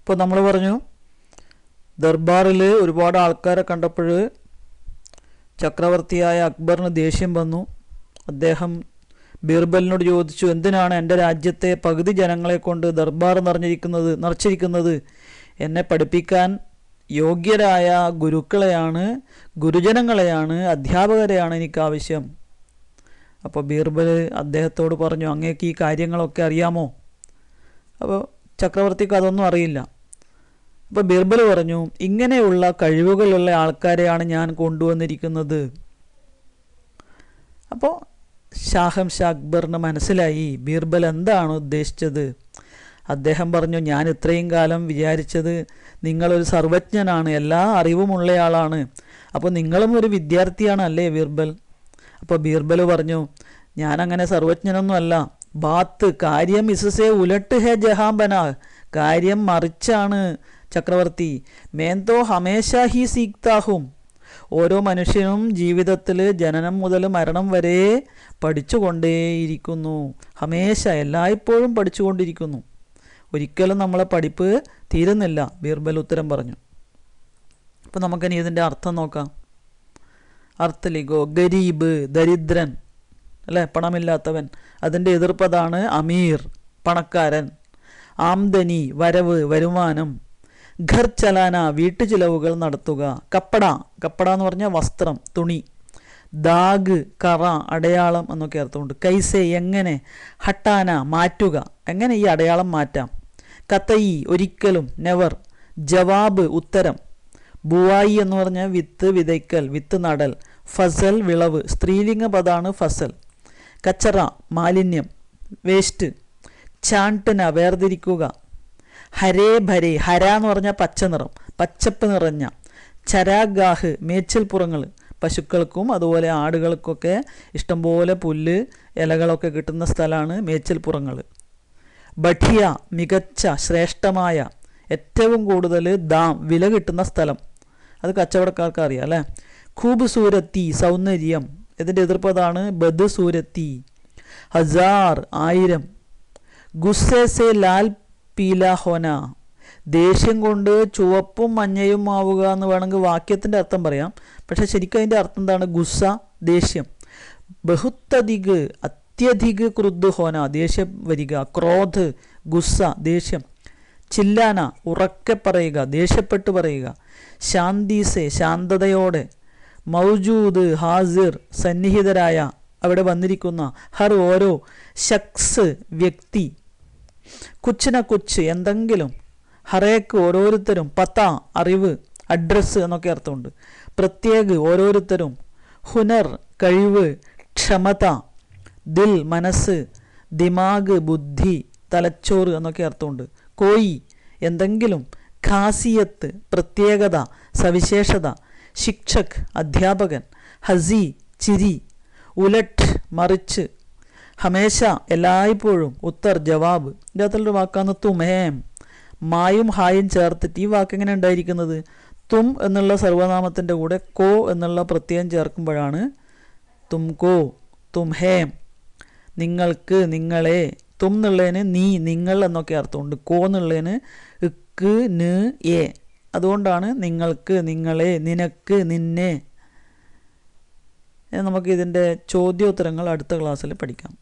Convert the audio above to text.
ഇപ്പോൾ നമ്മൾ പറഞ്ഞു ദർബാറിൽ ഒരുപാട് ആൾക്കാരെ കണ്ടപ്പോൾ ചക്രവർത്തിയായ അക്ബറിന് ദേഷ്യം വന്നു. അദ്ദേഹം ബീർബലിനോട് ചോദിച്ചു, എന്തിനാണ് എൻ്റെ രാജ്യത്തെ പകുതി ജനങ്ങളെ കൊണ്ട് ദർബാർ നിറച്ചിരിക്കുന്നത്? എന്നെ പഠിപ്പിക്കാൻ യോഗ്യരായ ഗുരുജനങ്ങളെയാണ്, അധ്യാപകരെയാണ് എനിക്കാവശ്യം. അപ്പോൾ ബീർബൽ അദ്ദേഹത്തോട് പറഞ്ഞു, അങ്ങേക്ക് ഈ കാര്യങ്ങളൊക്കെ അറിയാമോ? അപ്പോൾ ചക്രവർത്തിക്ക് അതൊന്നും അറിയില്ല. അപ്പോൾ ബീർബൽ പറഞ്ഞു, ഇങ്ങനെയുള്ള കഴിവുകളുള്ള ആൾക്കാരെയാണ് ഞാൻ കൊണ്ടുവന്നിരിക്കുന്നത്. അപ്പോൾ ഷാഹംഷാ അക്ബറിന് മനസ്സിലായി ബീർബൽ എന്താണ് ഉദ്ദേശിച്ചത്. അദ്ദേഹം പറഞ്ഞു, ഞാൻ ഇത്രയും കാലം വിചാരിച്ചത് നിങ്ങളൊരു സർവജ്ഞനാണ്, എല്ലാ അറിവുമുള്ളയാളാണ്. അപ്പോൾ നിങ്ങളും ഒരു വിദ്യാർത്ഥിയാണ് അല്ലേ ബീർബൽ? അപ്പോൾ ബീർബൽ പറഞ്ഞു, ഞാനങ്ങനെ സർവജ്ഞനൊന്നും അല്ല. ബാത്ത് കാര്യം ഇസസേ ഉലട്ട് ഹേ ജഹാംബന, കാര്യം മറിച്ചാണ് ചക്രവർത്തി. മേന്തോ ഹമേശാ ഹി സീക്താഹും, ഓരോ മനുഷ്യനും ജീവിതത്തിൽ ജനനം മുതൽ മരണം വരെ പഠിച്ചുകൊണ്ടേയിരിക്കുന്നു. ഹമേശ എല്ലായ്പ്പോഴും പഠിച്ചുകൊണ്ടിരിക്കുന്നു. ഒരിക്കലും നമ്മളെ പഠിപ്പ് തീരുന്നില്ല, ബീർബൽ ഉത്തരം പറഞ്ഞു. അപ്പോൾ നമുക്കിനി ഇതിൻ്റെ അർത്ഥം നോക്കാം. അർത്ഥലിഗോ ഗരീബ്, ദരിദ്രൻ അല്ലേ, പണമില്ലാത്തവൻ. അതിൻ്റെ എതിർപ്പതാണ് അമീർ, പണക്കാരൻ. ആംദനി, വരവ്, വരുമാനം. ഘർ ചലാന, വീട്ടു ചിലവുകൾ നടത്തുക. കപ്പട എന്ന് പറഞ്ഞാൽ വസ്ത്രം, തുണി. ദാഗ്, കറ, അടയാളം എന്നൊക്കെ അർത്ഥമുണ്ട്. കൈസെ, എങ്ങനെ. ഹട്ടാന, മാറ്റുക, എങ്ങനെ ഈ അടയാളം മാറ്റാം. കത്തയി, ഒരിക്കലും, നെവർ. ജവാബ്, ഉത്തരം. ബുവായി എന്ന് പറഞ്ഞാൽ വിത്ത് വിതയ്ക്കൽ, വിത്ത് നടൽ. ഫസൽ, വിളവ്, സ്ത്രീലിംഗ പദമാണ് ഫസൽ. കച്ചറ, മാലിന്യം, വേസ്റ്റ്. ചാണ്ടന, വേർതിരിക്കുക. ഹരേ ഭരേ, ഹര എന്ന് പറഞ്ഞാൽ പച്ച നിറം, പച്ചപ്പ് നിറഞ്ഞ. ചരാഗാഹ്, മേച്ചിൽപ്പുറങ്ങൾ, പശുക്കൾക്കും അതുപോലെ ആടുകൾക്കൊക്കെ ഇഷ്ടംപോലെ പുല്ല് ഇലകളൊക്കെ കിട്ടുന്ന സ്ഥലമാണ് മേച്ചിൽപ്പുറങ്ങൾ. ബഠിയ, മികച്ച, ശ്രേഷ്ഠമായ, ഏറ്റവും കൂടുതൽ ദാം, വില കിട്ടുന്ന സ്ഥലം. അത് കച്ചവടക്കാർക്ക് അറിയാം അല്ലേ. ഖൂബ് സൂരത്തി, സൗന്ദര്യം. ഇതിൻ്റെ എതിർപ്പതാണ് ബദ് സൂരത്തി. ഹസാർ, 1000. ഗുസ്സേ സെ ലാൽ പീല ഹോന, ദേഷ്യം കൊണ്ട് ചുവപ്പും മഞ്ഞയും ആവുക എന്ന് വേണമെങ്കിൽ വാക്യത്തിൻ്റെ അർത്ഥം പറയാം. പക്ഷെ ശരിക്കും അതിൻ്റെ അർത്ഥം എന്താണ്? ഗുസ്സ, ദേഷ്യം. ബഹുത്തധിക്, അത്യധിക്. ക്രുദ്ധ് ഹോന, ദേഷ്യം വരിക. ക്രോധ്, ഗുസ്സ, ദേഷ്യം. ചില്ലാന, ഉറക്കെ പറയുക, ദേഷ്യപ്പെട്ട് പറയുക. ശാന്തിസെ, ശാന്തതയോടെ. മൗജൂദ്, ഹാസിർ, സന്നിഹിതരായ, അവിടെ വന്നിരിക്കുന്ന. ഹർ, ഓരോ. ശഖ്സ്, വ്യക്തി. കുച്ചിന കുച്ച്, എന്തെങ്കിലും. ഹറേക്ക്, ഓരോരുത്തരും. പത്ത, അറിവ്, അഡ്രസ്സ് എന്നൊക്കെ അർത്ഥമുണ്ട്. പ്രത്യേക്, ഓരോരുത്തരും. ഹുനർ, കഴിവ്. ക്ഷമത, ദിൽ, മനസ്സ്. ദിമാഗ്, ബുദ്ധി, തലച്ചോറ് എന്നൊക്കെ അർത്ഥമുണ്ട്. കോയി, എന്തെങ്കിലും. ഖാസിയത്ത്, പ്രത്യേകത, സവിശേഷത. ശിക്ഷക്, അധ്യാപകൻ. ഹസി, ചിരി. ഉലട്ട്, മറിച്ച്. ഹമേശ, എല്ലായ്പ്പോഴും. ഉത്തർ, ജവാബ്. ഇതിൻ്റെ അകത്തുള്ളൊരു വാക്കാണ് തുമേം. മായും ഹായും ചേർത്തിട്ട് ഈ വാക്ക് എങ്ങനെ ഉണ്ടായിരിക്കുന്നത്? തും എന്നുള്ള സർവനാമത്തിൻ്റെ കൂടെ കോ എന്നുള്ള പ്രത്യയം ചേർക്കുമ്പോഴാണ് തുംകോ, തുംഹേം. നിങ്ങൾക്ക്, നിങ്ങളെ. തും എന്നുള്ളതിന് നീ, നിങ്ങൾ എന്നൊക്കെ അർത്ഥമുണ്ട്. കോ എന്നുള്ളതിന് ഇക്ക്, ന്, എ. അതുകൊണ്ടാണ് നിങ്ങൾക്ക്, നിങ്ങളെ, നിനക്ക്, നിന്നെ. നമുക്ക് ഇതിൻ്റെ ചോദ്യോത്തരങ്ങൾ അടുത്ത ക്ലാസ്സിൽ പഠിക്കാം.